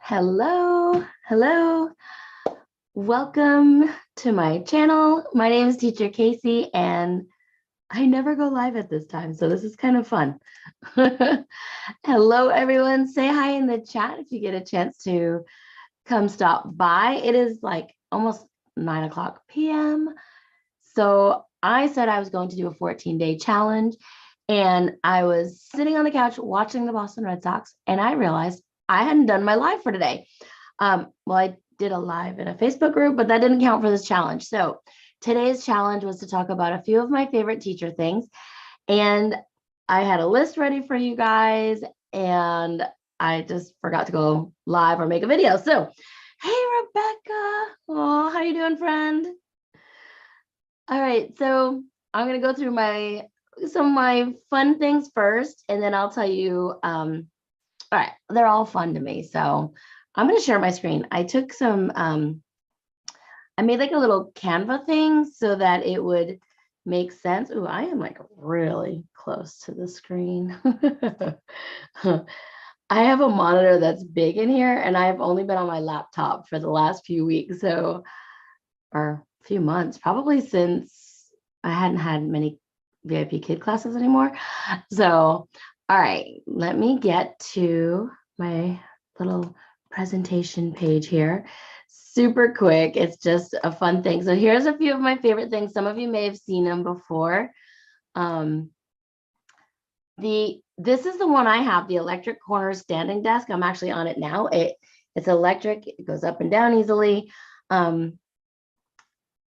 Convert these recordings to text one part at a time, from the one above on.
Hello. Welcome to my channel. My name is Teacher Casey, and I never go live at this time, so this is kind of fun. Hello, everyone. Say hi in the chat if you get a chance to come stop by. It is like almost 9 p.m. So I said I was going to do a 14-day challenge, and I was sitting on the couch watching the Boston Red Sox, and I realized I hadn't done my live for today. Well, I did a live in a Facebook group, but that didn't count for this challenge. So today's challenge was to talk about a few of my favorite teacher things. And I had a list ready for you guys, and I just forgot to go live or make a video. So, hey, Rebecca. Oh, how you doing, friend? All right, so I'm going to go through some of my fun things first, and then I'll tell you, all right, they're all fun to me. So I'm going to share my screen. I took some, I made like a little Canva thing so that it would make sense. Ooh, I am like really close to the screen. I have a monitor that's big in here, and I've only been on my laptop for the last few weeks, or few months, probably since I hadn't had many VIP kid classes anymore. So, all right, let me get to my little presentation page here. Super quick. It's just a fun thing. So here's a few of my favorite things. Some of you may have seen them before. This is the one I have, the electric corner standing desk. I'm actually on it now. It's electric. It goes up and down easily.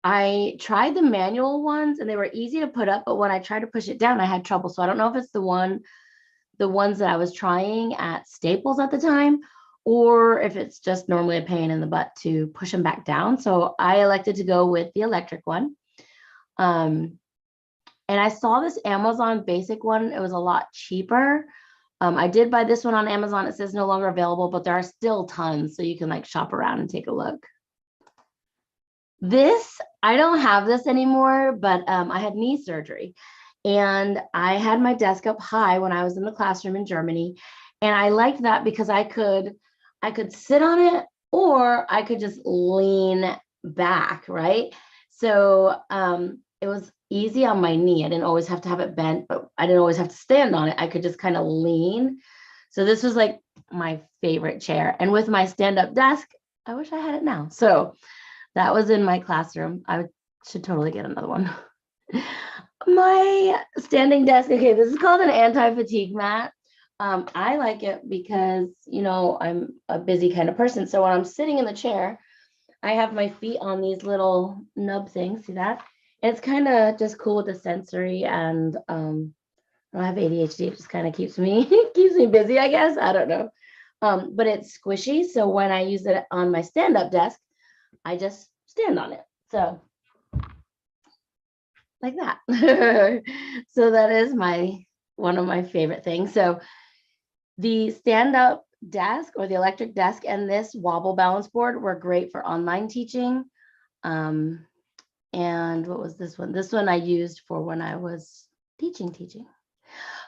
I tried the manual ones and they were easy to put up, but when I tried to push it down, I had trouble. So I don't know if it's the ones that I was trying at Staples at the time, or if it's just normally a pain in the butt to push them back down. So I elected to go with the electric one. And I saw this Amazon basic one. It was a lot cheaper. I did buy this one on Amazon. It says no longer available, but there are still tons. So you can like shop around and take a look. This, I don't have this anymore, but I had knee surgery, and I had my desk up high when I was in the classroom in Germany. And I liked that because I could sit on it, or I could just lean back, right? So it was easy on my knee. I didn't always have to have it bent, but I didn't always have to stand on it. I could just kind of lean. So this was like my favorite chair. And with my stand-up desk, I wish I had it now. So that was in my classroom. I should totally get another one. My standing desk. Okay, this is called an anti-fatigue mat. I like it because, I'm a busy kind of person. So when I'm sitting in the chair, I have my feet on these little nub things. See that? And it's kind of just cool with the sensory, and I don't have ADHD. It just kind of keeps me busy, I guess. I don't know. But it's squishy. So when I use it on my stand-up desk, I just stand on it. So like that. So that is one of my favorite things. So the stand-up desk or the electric desk and this wobble balance board were great for online teaching. And what was this one? This one I used for when I was teaching.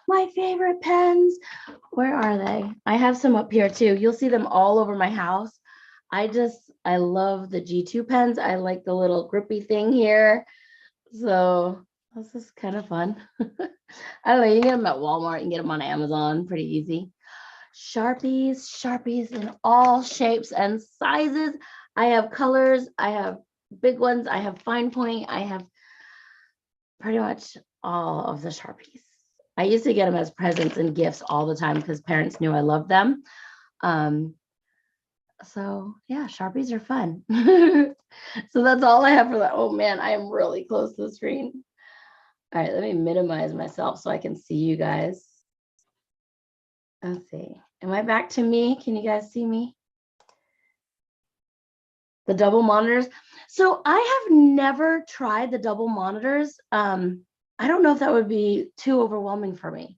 My favorite pens, where are they? I have some up here too. You'll see them all over my house. I love the G2 pens. I like the little grippy thing here. So this is kind of fun. I don't know, you can get them at Walmart, you can get them on Amazon, pretty easy. Sharpies in all shapes and sizes. I have colors, I have big ones, I have fine point, I have pretty much all of the Sharpies. I used to get them as presents and gifts all the time because parents knew I loved them. So yeah, Sharpies are fun. So that's all I have for that. Oh man, I am really close to the screen. All right, let me minimize myself so I can see you guys. Let's see. Am I back to me? Can you guys see me? The double monitors. So I have never tried the double monitors. I don't know if that would be too overwhelming for me.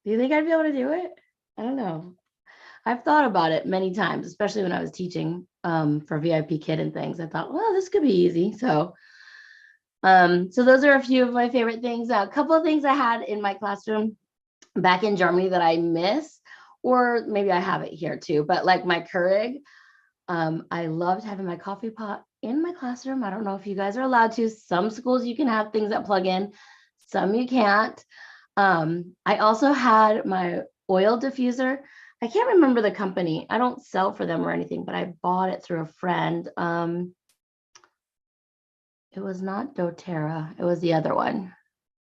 Do you think I'd be able to do it? I don't know. I've thought about it many times, especially when I was teaching for VIP Kid and things. I thought, well, this could be easy. So those are a few of my favorite things. A couple of things I had in my classroom back in Germany that I miss or maybe I have it here too, but like my Keurig, I loved having my coffee pot in my classroom. I don't know if you guys are allowed to. Some schools you can have things that plug in, some you can't. I also had my oil diffuser. I can't remember the company. I don't sell for them or anything, but I bought it through a friend. It was not doTERRA. It was the other one.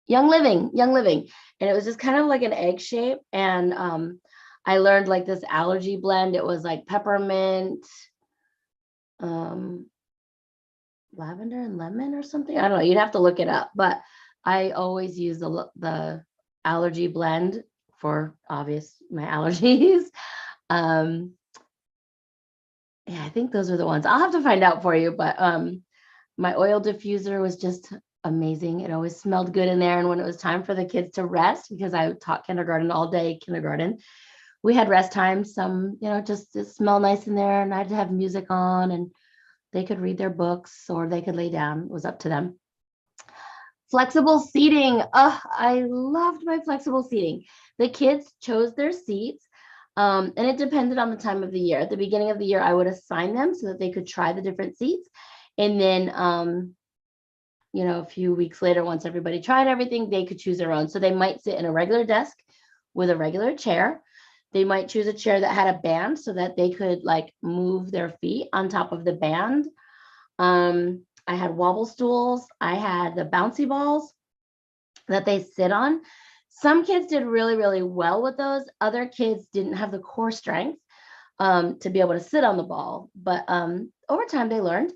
Young Living. And it was just kind of like an egg shape. And I learned like this allergy blend. It was like peppermint, lavender and lemon or something. I don't know. You'd have to look it up. But I always use the allergy blend for obvious my allergies. Yeah, I think those are the ones. I'll have to find out for you. But my oil diffuser was just amazing. It always smelled good in there. And when it was time for the kids to rest, because I taught kindergarten all day, we had rest time. Some, just it smelled nice in there, and I'd have music on, and they could read their books or they could lay down. It was up to them. Flexible seating. Oh, I loved my flexible seating. The kids chose their seats. And it depended on the time of the year. At the beginning of the year, I would assign them so that they could try the different seats. And then, a few weeks later, once everybody tried everything, they could choose their own. So they might sit in a regular desk with a regular chair. They might choose a chair that had a band so that they could like move their feet on top of the band. I had wobble stools. I had the bouncy balls that they sit on. Some kids did really, really well with those. Other kids didn't have the core strength to be able to sit on the ball. But over time, they learned.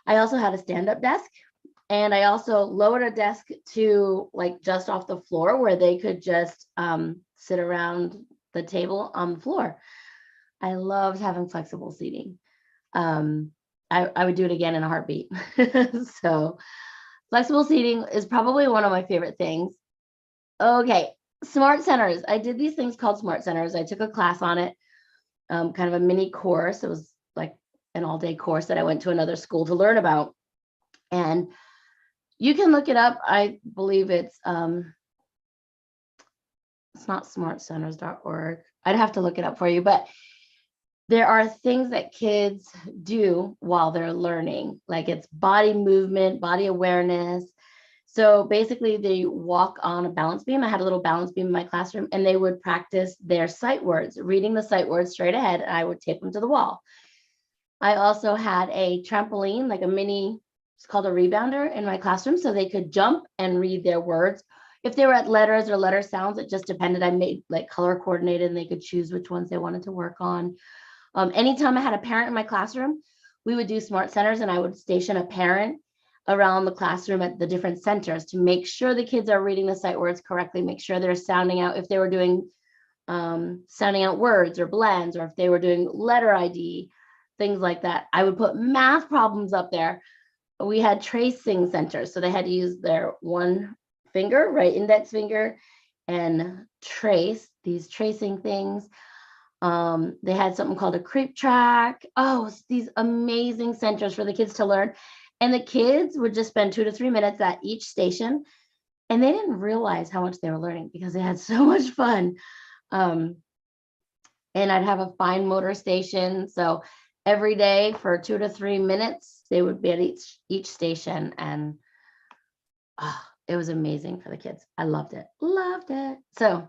I also had a stand-up desk, and I also lowered a desk to like just off the floor where they could just sit around the table on the floor. I loved having flexible seating. I would do it again in a heartbeat. So flexible seating is probably one of my favorite things. Okay, smart centers. I did these things called smart centers. I took a class on it, kind of a mini course. It was like an all-day course that I went to another school to learn about. And you can look it up. I believe it's not smartcenters.org. I'd have to look it up for you, but there are things that kids do while they're learning, like it's body movement, body awareness. So basically they walk on a balance beam. I had a little balance beam in my classroom, and they would practice their sight words, reading the sight words straight ahead, and I would tape them to the wall. I also had a trampoline, like a mini, it's called a rebounder in my classroom, so they could jump and read their words. If they were at letters or letter sounds, it just depended. I made like color coordinated, and they could choose which ones they wanted to work on. Anytime I had a parent in my classroom, we would do smart centers, and I would station a parent around the classroom at the different centers to make sure the kids are reading the sight words correctly, make sure they're sounding out if they were doing sounding out words or blends, or if they were doing letter ID, things like that. I would put math problems up there. We had tracing centers, so they had to use their one finger, right index finger, and trace these tracing things. They had something called a creep track. Oh, these amazing centers for the kids to learn. And the kids would just spend 2 to 3 minutes at each station, and they didn't realize how much they were learning because they had so much fun. And I'd have a fine motor station. So every day for 2 to 3 minutes, they would be at each station. And it was amazing for the kids. I loved it. So,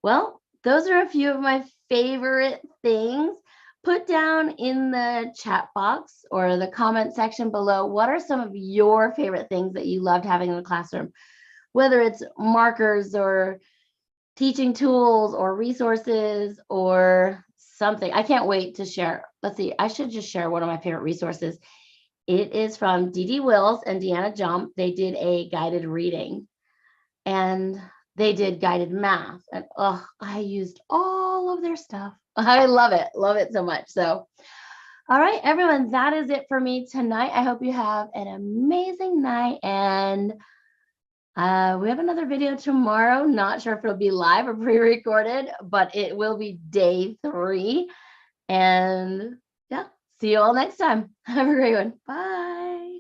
well, those are a few of my favorite things. Put down in the chat box or the comment section below, what are some of your favorite things that you loved having in the classroom? Whether it's markers or teaching tools or resources or something. I can't wait to share. Let's see, I should just share one of my favorite resources. It is from Dee Dee Wills and Deanna Jump. They did a guided reading, and they did guided math, and I used all of their stuff. I love it so much. So, all right, everyone, that is it for me tonight. I hope you have an amazing night, and we have another video tomorrow. Not sure if it'll be live or pre-recorded, but it will be day 3. And yeah, see you all next time. Have a great one. Bye.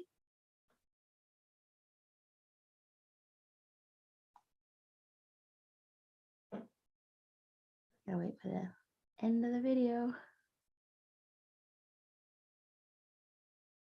Gotta wait for the end of the video.